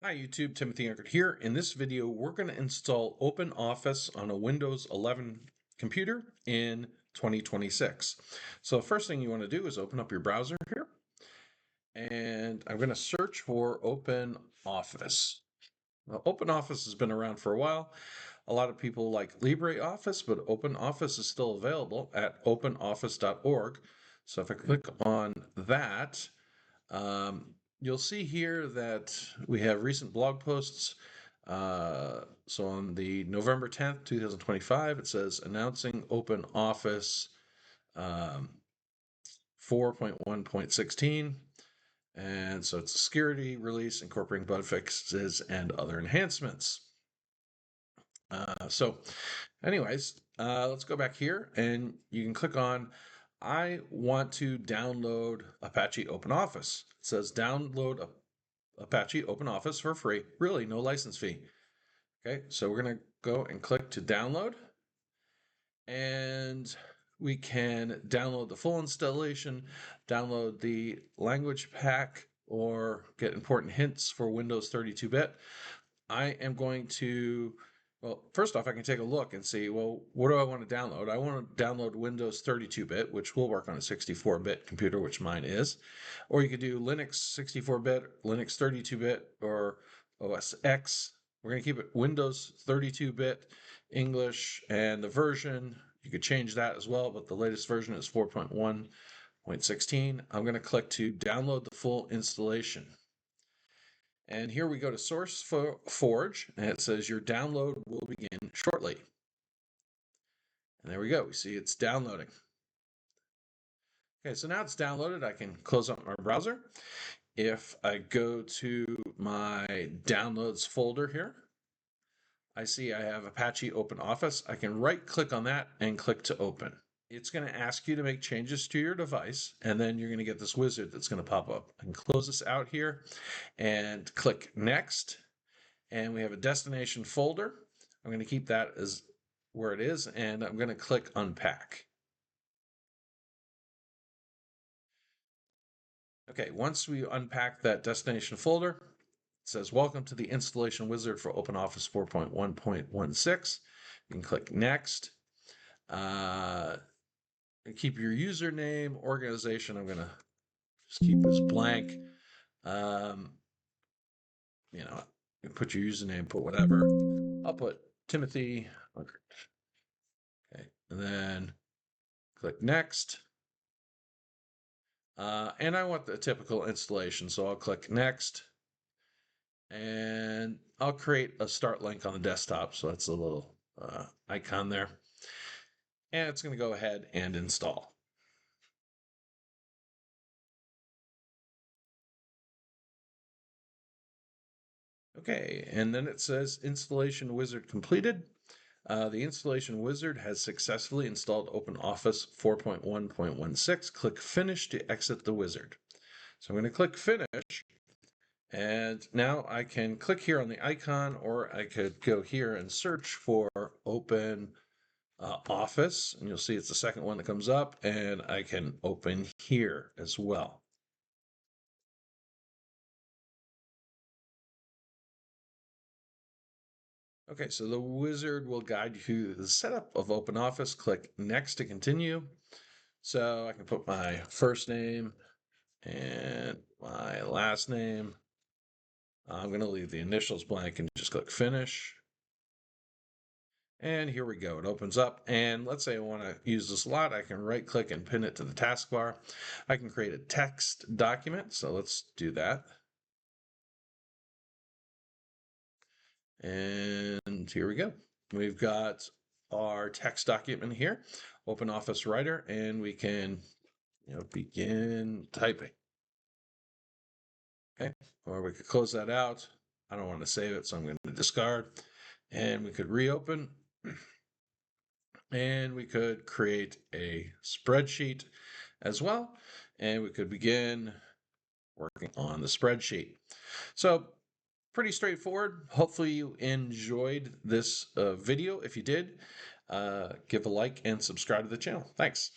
Hi YouTube, Timothy Eckert here. In this video, we're going to install OpenOffice on a Windows 11 computer in 2026. So the first thing you want to do is open up your browser here, and I'm going to search for OpenOffice. Now, OpenOffice has been around for a while. A lot of people like LibreOffice, but OpenOffice is still available at openoffice.org. So if I click on that, you'll see here that we have recent blog posts. So on the November 10th, 2025, it says announcing OpenOffice 4.1.16. And so it's a security release incorporating bug fixes and other enhancements. Let's go back here and you can click on I want to download Apache OpenOffice. It says download Apache OpenOffice for free. Really, no license fee. Okay, so we're going to go and click to download. And we can download the full installation, download the language pack, or get important hints for Windows 32-bit. I am going to, well, first off, I can take a look and see, well, what do I want to download? I want to download Windows 32-bit, which will work on a 64-bit computer, which mine is. Or you could do Linux 64-bit, Linux 32-bit, or OS X. We're going to keep it Windows 32-bit, English, and the version, you could change that as well, but the latest version is 4.1.16. I'm going to click to download the full installation. And here we go to SourceForge, and it says your download will begin shortly. And there we go. We see it's downloading. Okay, so now it's downloaded. I can close up my browser. If I go to my downloads folder here, I see I have Apache OpenOffice. I can right-click on that and click to open. It's going to ask you to make changes to your device, and then you're going to get this wizard that's going to pop up. I can close this out here and click Next. And we have a destination folder. I'm going to keep that as where it is, and I'm going to click Unpack. Okay, once we unpack that destination folder, it says, Welcome to the installation wizard for OpenOffice 4.1.16. You can click Next. Keep your username, organization. I'm going to just keep this blank. You put your username, put whatever. I'll put Timothy. Okay, and then click Next. And I want the typical installation, so I'll click Next. And I'll create a start link on the desktop, so that's a little icon there. And it's going to go ahead and install. Okay, and then it says installation wizard completed. The installation wizard has successfully installed OpenOffice 4.1.16. Click Finish to exit the wizard. So I'm going to click Finish. And now I can click here on the icon, or I could go here and search for OpenOffice. And you'll see it's the second one that comes up. And I can open here as well. Okay, so the wizard will guide you through the setup of OpenOffice. Click Next to continue. So I can put my first name and my last name. I'm going to leave the initials blank and just click Finish. And here we go. It opens up. And let's say I want to use this a lot. I can right click and pin it to the taskbar. I can create a text document. So let's do that. And here we go. We've got our text document here, OpenOffice Writer, and we can begin typing. Okay, or we could close that out. I don't want to save it, so I'm going to discard. And we could reopen. And we could create a spreadsheet as well. And we could begin working on the spreadsheet. So pretty straightforward. Hopefully you enjoyed this video. If you did, give a like and subscribe to the channel. Thanks.